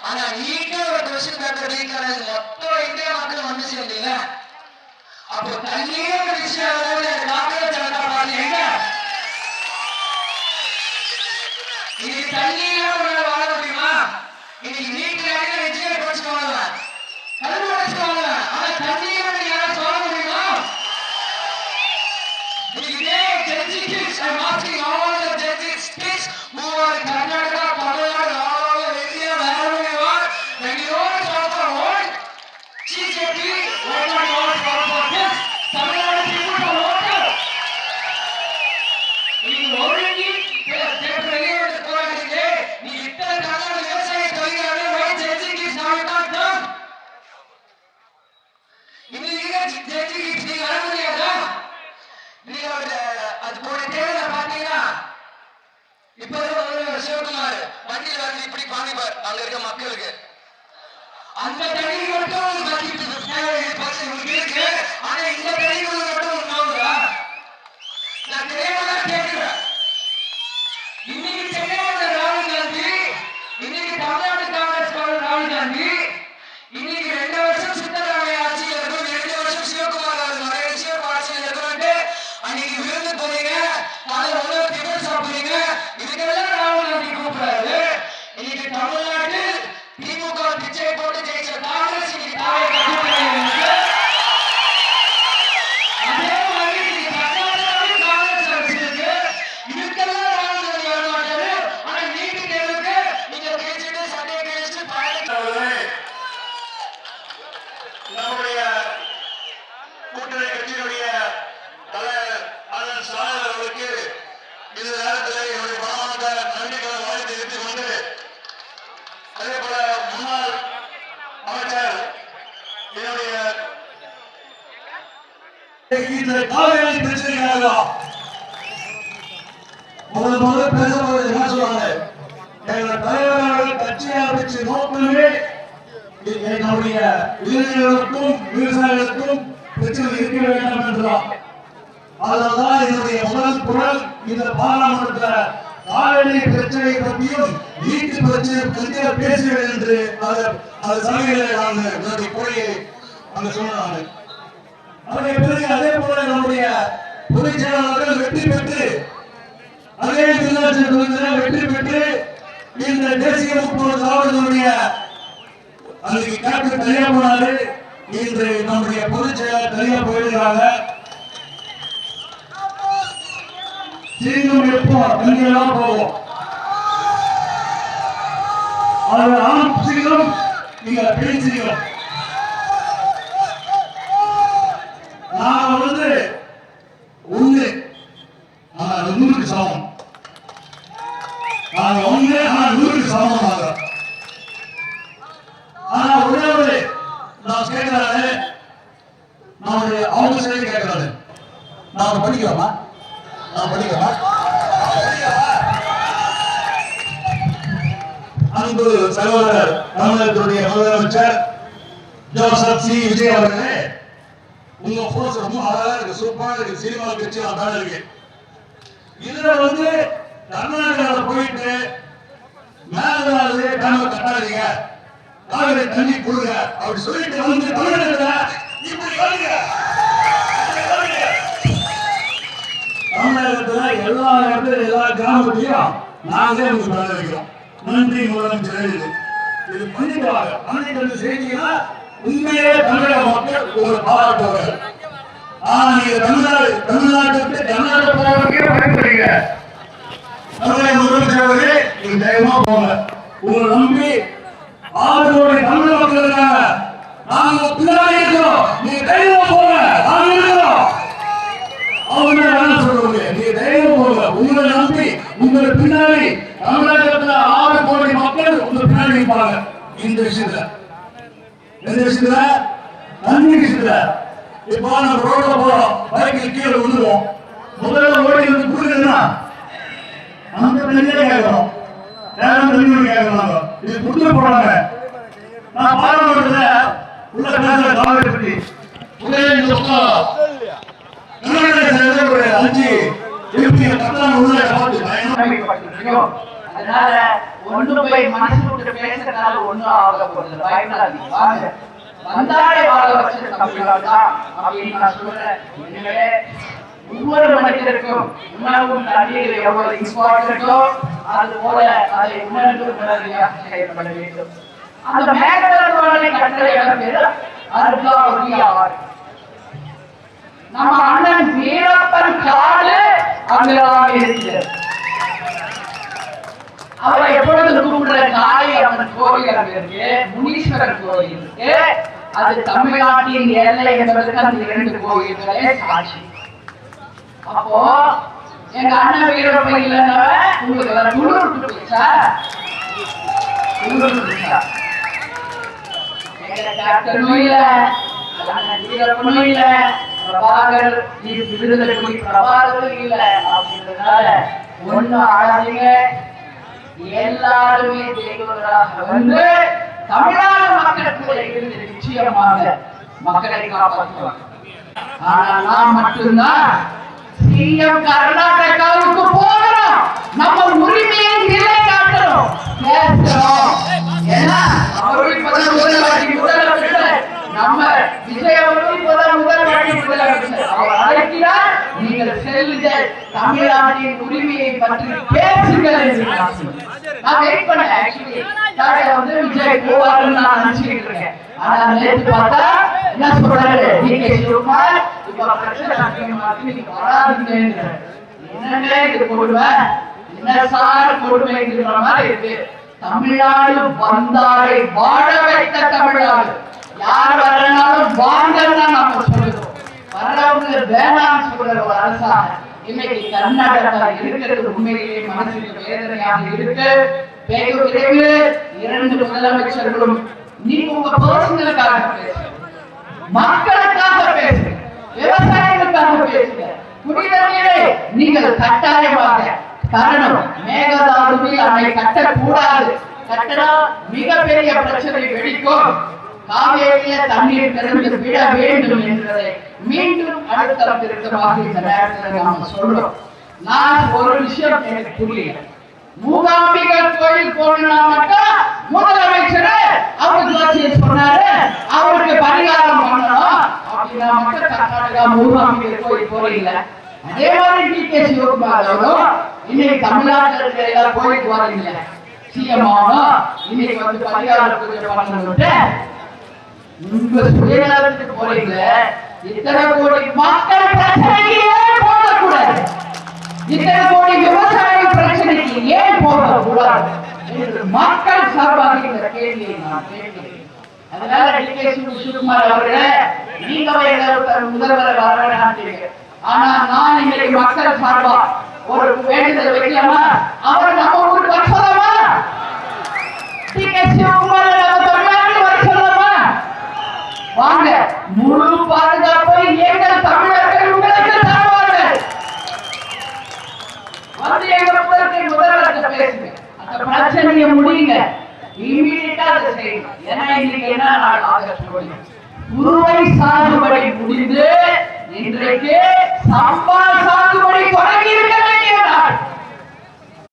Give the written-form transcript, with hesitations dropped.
ஆனா நீட்டே ஒரு question paper leak ஆனது மொத்தம் இந்தியா மக்கள் வந்து சேர்ந்தீங்க. அப்போ தண்ணியே விஷயம் காங்கிரஸ் ஜனதா பார்ட்டி எங்க இன்னைக்கு தண்ணியெல்லாம் வாழ முடியுமா? இன்னைக்கு நீட்டு எஜுகேட் படிச்சுக்கோங்க, கல்வி படிச்சுக்கோங்க, ஆனா தண்ணியை யாரும் சொல்ல முடியுமா? இன்னைக்கு ஜட்ஜிஸ் I'm asking all the judges please who are in Karnataka, Tamil Nadu, all over India, wherever you are, when you all talk for vote, CJP, why not all talk for this? Tamil Nadu people to vote. நீங்க ஒருங்கி வெளியோடு போராடுறீங்க. நீ இத்தனை காலம் விவசாய தொழிலாளி why judging is not done? இன்னைக்கு judging நீங்க வர முடியாதா? நீங்க அது போன தேர்தல பாத்தீங்கன்னா இப்ப சிவகுமார் வண்டியில் வந்து இப்படி பாணிப்பார் அங்க இருக்க மக்களுக்கு அந்த தண்ணி மட்டும் இருக்கு. ஆனா இந்த தண்ணி மட்டும் போகுதா? நான் தெரியாமதான் கேட்கிறேன். இன்னைக்கு சென்னையோட ராகுல் காந்தி, இன்னைக்கு தமிழ்நாடு காங்கிரஸ் ராகுல் காந்தி, இன்னைக்கு 2 வருஷம் சித்தராமையா ஆட்சியில் இருக்கும், 2 வருஷம் சிவகுமார் ஆட்சியில் இருக்கணும்ட்டு அன்னைக்கு விருந்து போறீங்க, காலையில் உணவு டிஃபன் சாப்பிடுறீங்க. இதுக்கெல்லாம் ராகுல் காந்தி கூப்பிடாரு. இன்னைக்கு தமிழ்நாட்டில் திமுக பிச்சை போட்டு ஜெயிச்ச காங்கிரஸ் இன்னைக்கு தாயை கட்டிட்டு அதே மாதிரி இன்னைக்கு கர்நாடகாவில் காங்கிரஸ் அரசு இருக்கு. இதுக்கெல்லாம் ராகுல் காந்தி வர மாட்டாரு. ஆனா நீட்டு தேர்வுக்கு நீங்க பேசிட்டு சண்டையை கழிச்சு நம்முடைய கூட்டணி கட்சியினுடைய தலைவர் அண்ணன் ஸ்டாலின் அவர்களுக்கு இந்த நேரத்தில் என்னுடைய பலமான நன்றிகளை வாழ்த்து தெரிவித்துக் கொண்டு, அதே போல முன்னாள் அமைச்சர் என்னுடைய காவிரி பிரச்சனைக்காக முதல் பேசும்போது என்ன சொல்றாங்க, எங்கள் தலைவர்கள் கட்சி ஆரம்பிச்ச நோக்கமே என்னுடைய இளைஞர்களுக்கும் விவசாயிகளுக்கும் பிரச்சனை இருக்க வேண்டும் என்றுதான். அதனால்தான் என்னுடைய முதல் குரல் இந்த பாராளுமன்றத்தில் காவிரி பிரச்சனை பற்றியும் நீட்டு பிரச்சனை பற்றியும் பேசுவேன் என்று அந்த சபையில நான் என்னுடைய குறையை அங்க சொன்னாங்க. அதே பிறகு அதே போல நம்முடைய பொதுச் செயலாளர்கள் வெற்றி பெற்று அதே திருநாட்சி தொகுதியில் வெற்றி பெற்று இந்த தேசிய முற்போக்கு திராவிடனுடைய அதுக்கு கேப்டன் தனியா போனாரு. இன்று நம்முடைய பொதுச் செயலாளர் தனியா போயிருக்கிறாங்க. சீனும் எப்போ தனியெல்லாம் போவோம். அது ஆட்சிகளும் நீங்க பேசுகிறோம். நான் வந்து ஒண்ணு ஆனா 100க்கு சமம். நாங்க ஒண்ணு ஆனா 100க்கு சமமாக. ஆனா ஒரே ஒரு நான் கேட்கிறாரு, நான் அவங்க சரி கேட்கிறாரு, நான் படிக்கிறோமா? நான் படிக்கிறோமா? அன்பு சகோதரர் தமிழகத்துடைய முதலமைச்சர் ஜோசப் சி விஜய் அவர்களே, உங்க போஸ் ரொம்ப அழகா இருக்கு, சூப்பரா இருக்கு, சினிமா கட்சி அதான் இருக்கு. இதுல வந்து கர்நாடகாவில போயிட்டு மேலாவது டேம கட்டாதீங்க, காவிரி தண்ணி கொடுங்க அப்படி சொல்லிட்டு வந்து தமிழகத்துல இப்படி வருங்க. தமிழகத்துல எல்லா இடத்துல எல்லா கிராமத்திலையும் நாங்களே உங்களுக்கு வைக்கிறோம். நன்றி முதலமைச்சர். இது பண்ணிடுவாங்க. பண்ணிட்டு செய்திங்கன்னா உண்மையே தமிழக மக்கள் ஒரு பாராட்டுவார்கள். ஆனா நீங்க தமிழ்நாட்டுக்கு கர்நாடக போவதற்கே பயன்படுறீங்க. தமிழக முதலமைச்சர் நீங்க தைரியமா போங்க. உங்களை நம்பி 6 கோடி தமிழக மக்கள் இருக்காங்க. நாங்க பின்னாடி இருக்கிறோம். நீங்க தைரியமா போங்க. நாங்க இருக்கிறோம். அவங்க என்ன சொல்றாங்க? நீங்க தைரியமா போங்க. உங்களை நம்பி உங்களை பின்னாடி தமிழகத்துல 6 கோடி மக்கள் உங்க பின்னாடி இருப்பாங்க. இந்த விஷயத்துல தண்ணி விஷயத்துல இப்போ நம்ம ரோட்ல போறோம், பைக்கில் கீழே விழுந்துருவோம். முதல்ல ஓடி வந்து கொடுக்குதுன்னா அந்த தண்ணியே கேட்கணும், நேரம் தண்ணி கேட்கணும். இது கொடுத்து போறாங்க. நான் பாராளுமன்றத்துல உள்ள பேசுற காவிரி பற்றி உடனே இந்த பக்கம் 5 எப்படி கட்டணம் உள்ள பார்த்து அதனால ஒண்ணு போய் மனசு விட்டு பேசுறதுனால ஒண்ணும் ஆக போறது பயப்படாதீங்க. வாங்க வந்தாலே வாழ வச்ச தமிழ்நாடு தான் அப்படின்னு நான் சொல்றேன். எனவே ஒவ்வொரு மனிதருக்கும் உணவும் தண்ணீர் எவ்வளவு இம்பார்ட்டன்டோ அது போல அதை உணர்ந்து உணர்வியாக செயல்பட வேண்டும். அந்த மேகதோரணை கட்டளையான பேரு அர்காவதியார். நம்ம அண்ணன் வீரப்பன் காடு அங்கதான் இருக்கிறது. அவரை எப்பொழுது கூப்பிடுற காளி அம்மன் கோயில் அங்க இருக்கு, முனீஸ்வரர் கோயில் இருக்கு. அது தமிழ்நாட்டின் எல்லை என்பதற்கு அந்த 2 கோயில்களே சாட்சி. அப்போ எங்க அண்ணன் வீரப்பன் இல்லைன்னா உங்களுக்கு குளிர் போயிச்சா? குளிர் போயிச்சா? எங்க கேப்டனும் இல்ல, வீரப்பனும் இல்ல, பிரபாகர் விடுதலை புலி பிரபாகரும் இல்ல. அப்படின்றதுனால ஒண்ணும் ஆளாதீங்க, எல்லாருமே தெய்வங்களாக வந்து தமிழ்நாடு மக்களுக்குள்ள இருந்து நிச்சயமாக மக்களை காப்பாற்றுவாங்க. ஆனா நான் மட்டும்தான் சிஎம் கர்நாடகாவுக்கு போகணும், நம்ம உரிமையை நிலை காட்டணும், பேசணும். ஏன்னா அவர்கள் முதலமைச்சர் நம்ம விஜய் அவர்கள் முதலமைச்சர் அவர் அழைக்கிறார், நீங்கள் செல்லுங்கள், தமிழ்நாட்டின் உரிமையை பற்றி பேசுங்கள் என்று நான் வெயிட் பண்ணேன். ஆக்சுவலி வந்து விஜய் போவாருன்னு நான் நினைச்சிட்டு இருக்கேன். ஆனா நேற்று பார்த்தா என்ன சொல்றாரு, டிகே சிவகுமார் இப்ப பிரச்சனை வராதுங்க, என்னங்க இது கொடுமை, என்ன சார் கொடுமைங்கிற மாதிரி இருக்கு. தமிழ்நாடு வந்தாரை வாழ வைத்த தமிழ்நாடு, யார் வரனாலும் வாங்கன்னா நம்ம சொல்லுவோம், வரவங்க வேணாம்னு சொல்ற ஒரு அரசாங்கம் இன்னைக்கு கர்நாடகா இருக்கிறது உண்மையிலேயே மனசுக்கு வேதனையாக இருக்கு. வெகு விரைவில் 2 முதலமைச்சர்களும் நீங்க உங்க பர்சனலுக்காக பேசுங்க, மக்களுக்காக பேசுங்க, விவசாயிகளுக்காக பேசுங்க, குடிநீரை நீங்கள் கட்டாயமாக தரணும். மேகதாதுவில் அணை கட்டக்கூடாது, கட்டினா மிகப்பெரிய பிரச்சனை வெடிக்கும். காவேரியில தண்ணீர் திறந்து விட வேண்டும் என்பதை மீண்டும் அடுத்த திருத்தமாக இந்த நேரத்தில் நாம சொல்றோம். நான் ஒரு விஷயம் எனக்கு புரியல, மூகாம்பிகர் கோயில் போனா மட்டும் முதலமைச்சர் அவருக்கு சொன்னாரு அவருக்கு பரிகாரம் பண்ணணும் அப்படின்னா மட்டும் கர்நாடகா மூகாம்பிகர் கோயில் போறீங்க. அதே மாதிரி டிகே சிவகுமார் அவரும் இன்னைக்கு தமிழ்நாட்டில் இருக்கிற எல்லா கோயிலுக்கு வரீங்க, சிஎம் ஆகணும், இன்னைக்கு வந்து பரிகாரம் பூஜை பண்ணணும்ட்டு உங்க சுயநலத்துக்கு போறீங்க. இத்தனை கோடி மக்கள் பிரச்சனைக்கு ஏன் போகக்கூடாது, இத்தனை கோடி விவசாய பிரச்சனைக்கு ஏன் போகக்கூடாது என்று மக்கள் சார்பாக இந்த கேள்வியை நான் கேட்கிறேன். அதனால டிகே சிவகுமார் அவர்களே, நீங்க முதல்வர் வரவேண்டாம், ஆனா நான் இன்னைக்கு மக்கள் சார்பா ஒரு வேண்டுதல் வைக்கலாமா, அவர் நம்ம ஊருக்கு வர சொல்லலாமா, டிகே சிவகுமார் வர சொல்லலாமா, வாங்க முழு பாதுகாப்பை எங்கள் தமிழர்கள் உங்களுக்கு தருவார்கள். வந்து எங்க முதல்வர்கிட்ட பேசுங்க, அந்த பிரச்சனையை முடியுங்க, இமீடியட்டா அதை செய்யுங்க. ஏன்னா இன்னைக்கு என்ன நாள், ஆகஸ்ட் 1 குறுவை சாகுபடி முடிந்து இன்றைக்கு சம்பா சாகுபடி தொடங்கி இருக்க வேண்டிய நாள்.